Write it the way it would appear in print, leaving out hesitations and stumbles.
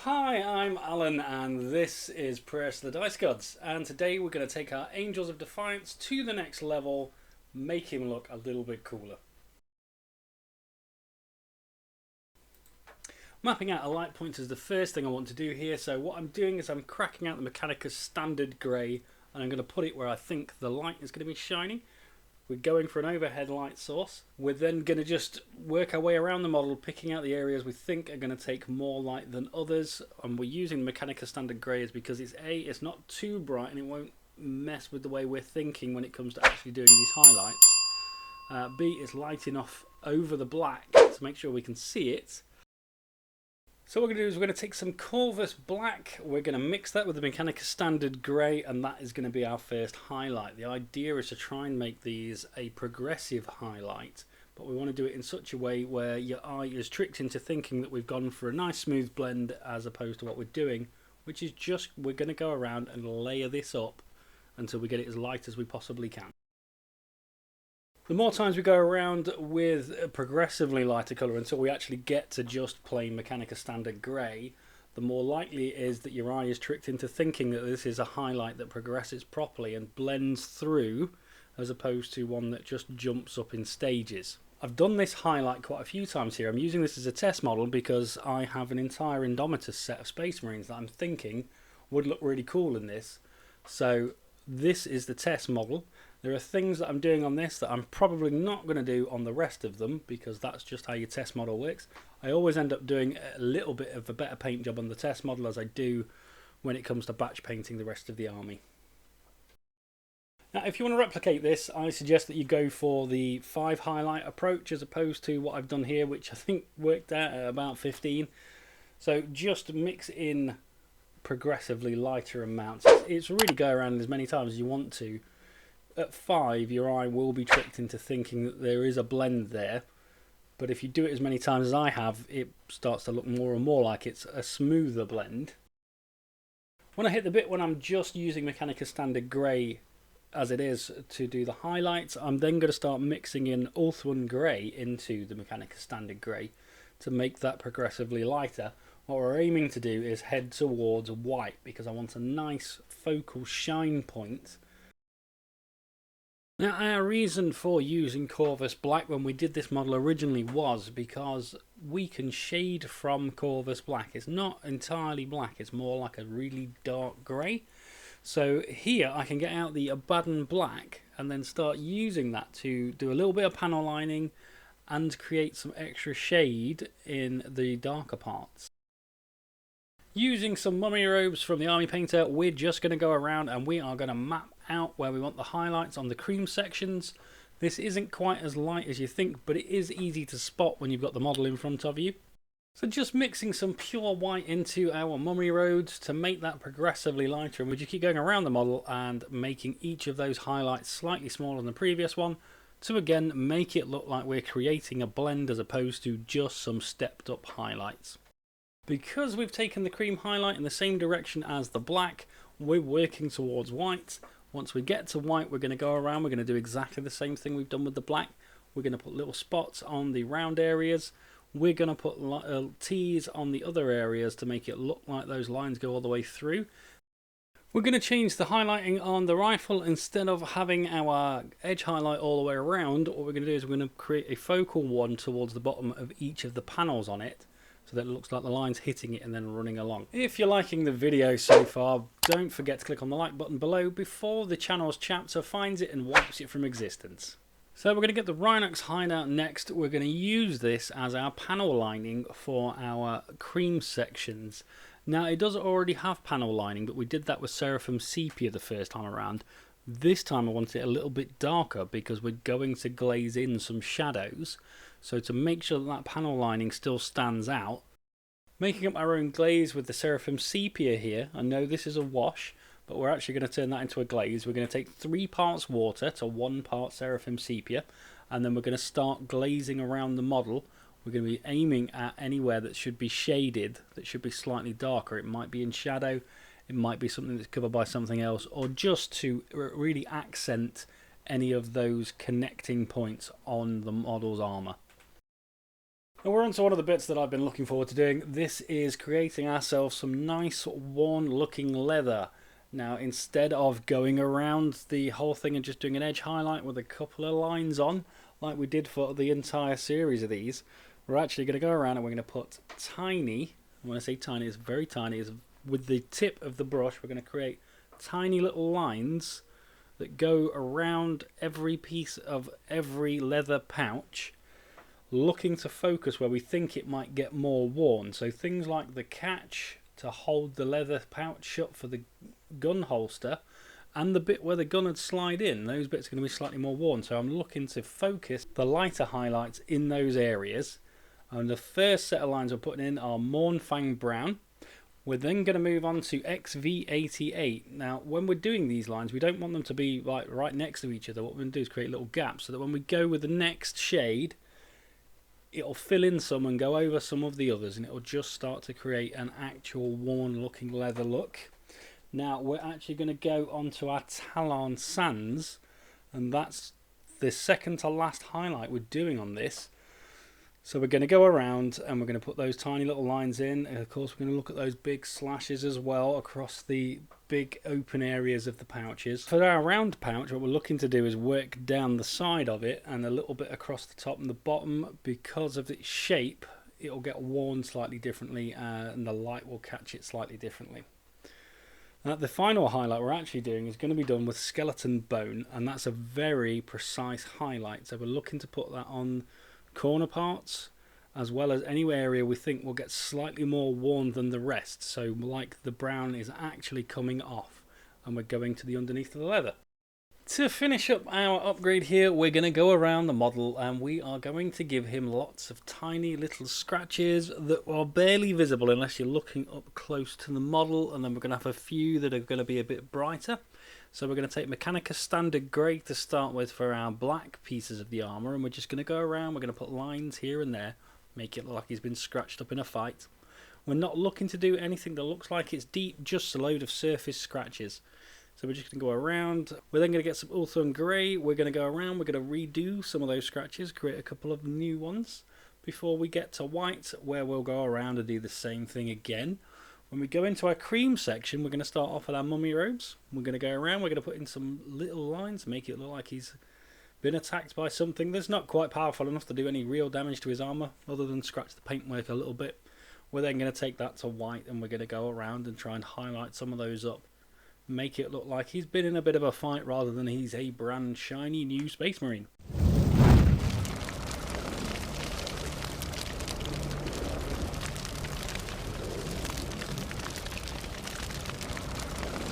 Hi, I'm Alan and this is Prayers to the Dice Gods, and today we're going to take our Angels of Defiance to the next level, make him look a little bit cooler. Mapping out a light point is the first thing I want to do here, so what I'm doing is I'm cracking out the Mechanicus standard grey and I'm going to put it where I think the light is going to be shining. We're going for an overhead light source. We're then going to just work our way around the model, picking out the areas we think are going to take more light than others. And we're using Mechanicus Standard Grey because it's not too bright and it won't mess with the way we're thinking when it comes to actually doing these highlights. B, it's light enough over the black to make sure we can see it. So what we're going to do is we're going to take some Corvus black, we're going to mix that with the Mechanicus Standard Grey, and that is going to be our first highlight. The idea is to try and make these a progressive highlight, but we want to do it in such a way where your eye is tricked into thinking that we've gone for a nice smooth blend as opposed to what we're doing, which is just we're going to go around and layer this up until we get it as light as we possibly can. The more times we go around with a progressively lighter colour until we actually get to just plain Mechanicus Standard Grey, the more likely it is that your eye is tricked into thinking that this is a highlight that progresses properly and blends through, as opposed to one that just jumps up in stages. I've done this highlight quite a few times here. I'm using this as a test model because I have an entire Indomitus set of Space Marines that I'm thinking would look really cool in this. So this is the test model. There are things that I'm doing on this that I'm probably not going to do on the rest of them because that's just how your test model works. I always end up doing a little bit of a better paint job on the test model as I do when it comes to batch painting the rest of the army. Now if you want to replicate this, I suggest that you go for the 5 highlight approach as opposed to what I've done here, which I think worked out at about 15. So just mix in progressively lighter amounts. It's really go around as many times as you want to. At 5, your eye will be tricked into thinking that there is a blend there, but if you do it as many times as I have, it starts to look more and more like it's a smoother blend. When I hit the bit when I'm just using Mechanicus Standard Grey as it is to do the highlights, I'm then going to start mixing in Ulthuan Grey into the Mechanicus Standard Grey to make that progressively lighter. What we're aiming to do is head towards white because I want a nice focal shine point. Now our reason for using Corvus Black when we did this model originally was because we can shade from Corvus Black. It's not entirely black, it's more like a really dark grey. So here I can get out the Abaddon Black and then start using that to do a little bit of panel lining and create some extra shade in the darker parts. Using some mummy robes from the army painter, we're just going to go around and we are going to map out where we want the highlights on the cream sections. This isn't quite as light as you think, but it is easy to spot when you've got the model in front of you. So just mixing some pure white into our mummy robes to make that progressively lighter, and we just keep going around the model and making each of those highlights slightly smaller than the previous one to again make it look like we're creating a blend as opposed to just some stepped up highlights. Because we've taken the cream highlight in the same direction as the black, we're working towards white. Once we get to white, we're going to go around, we're going to do exactly the same thing we've done with the black. We're going to put little spots on the round areas. We're going to put T's on the other areas to make it look like those lines go all the way through. We're going to change the highlighting on the rifle. Instead of having our edge highlight all the way around, what we're going to do is we're going to create a focal one towards the bottom of each of the panels on it, so that it looks like the line's hitting it and then running along. If you're liking the video so far, don't forget to click on the like button below before the channel's chapter finds it and wipes it from existence. So we're going to get the Rhinox Hideout next. We're going to use this as our panel lining for our cream sections. Now it does already have panel lining, but we did that with Seraphim Sepia the first time around. This time I want it a little bit darker because we're going to glaze in some shadows. So to make sure that panel lining still stands out, making up our own glaze with the Seraphim Sepia here. I know this is a wash, but we're actually going to turn that into a glaze. We're going to take 3 parts water to 1 part Seraphim Sepia, and then we're going to start glazing around the model. We're going to be aiming at anywhere that should be shaded, that should be slightly darker. It might be in shadow, it might be something that's covered by something else, or just to really accent any of those connecting points on the model's armour. And we're on to one of the bits that I've been looking forward to doing. This is creating ourselves some nice worn looking leather. Now, instead of going around the whole thing and just doing an edge highlight with a couple of lines on, like we did for the entire series of these, we're actually going to go around and we're going to put tiny, when I say tiny, it's very tiny, it's with the tip of the brush, we're going to create tiny little lines that go around every piece of every leather pouch, looking to focus where we think it might get more worn. So things like the catch to hold the leather pouch shut for the gun holster, and the bit where the gun would slide in, those bits are going to be slightly more worn. So I'm looking to focus the lighter highlights in those areas. And the first set of lines we're putting in are Mournfang brown. We're then going to move on to XV88. Now, when we're doing these lines, we don't want them to be like right next to each other. What we're going to do is create little gaps so that when we go with the next shade, it'll fill in some and go over some of the others, and it'll just start to create an actual worn looking leather look. Now we're actually going to go on to our Tallarn sands, and that's the second to last highlight we're doing on this. So we're going to go around and we're going to put those tiny little lines in, and of course we're going to look at those big slashes as well across the big open areas of the pouches. For our round pouch, what we're looking to do is work down the side of it and a little bit across the top and the bottom. Because of its shape, it'll get worn slightly differently, and the light will catch it slightly differently. The final highlight we're actually doing is going to be done with skeleton bone, and that's a very precise highlight. So we're looking to put that on corner parts as well as any area we think will get slightly more worn than the rest. So like the brown is actually coming off and we're going to the underneath of the leather. To finish up our upgrade here, we're going to go around the model and we are going to give him lots of tiny little scratches that are barely visible unless you're looking up close to the model, and then we're going to have a few that are going to be a bit brighter. So we're going to take Mechanicus standard grey to start with for our black pieces of the armour, and we're just going to go around, we're going to put lines here and there, make it look like he's been scratched up in a fight. We're not looking to do anything that looks like it's deep, just a load of surface scratches. So we're just going to go around. We're then going to get some Ulthuan grey. We're going to go around. We're going to redo some of those scratches, create a couple of new ones before we get to white, where we'll go around and do the same thing again. When we go into our cream section, we're going to start off with our mummy robes. We're going to go around. We're going to put in some little lines, make it look like he's been attacked by something that's not quite powerful enough to do any real damage to his armour, other than scratch the paintwork a little bit. We're then going to take that to white, and we're going to go around and try and highlight some of those up. Make it look like he's been in a bit of a fight rather than he's a brand shiny new Space Marine.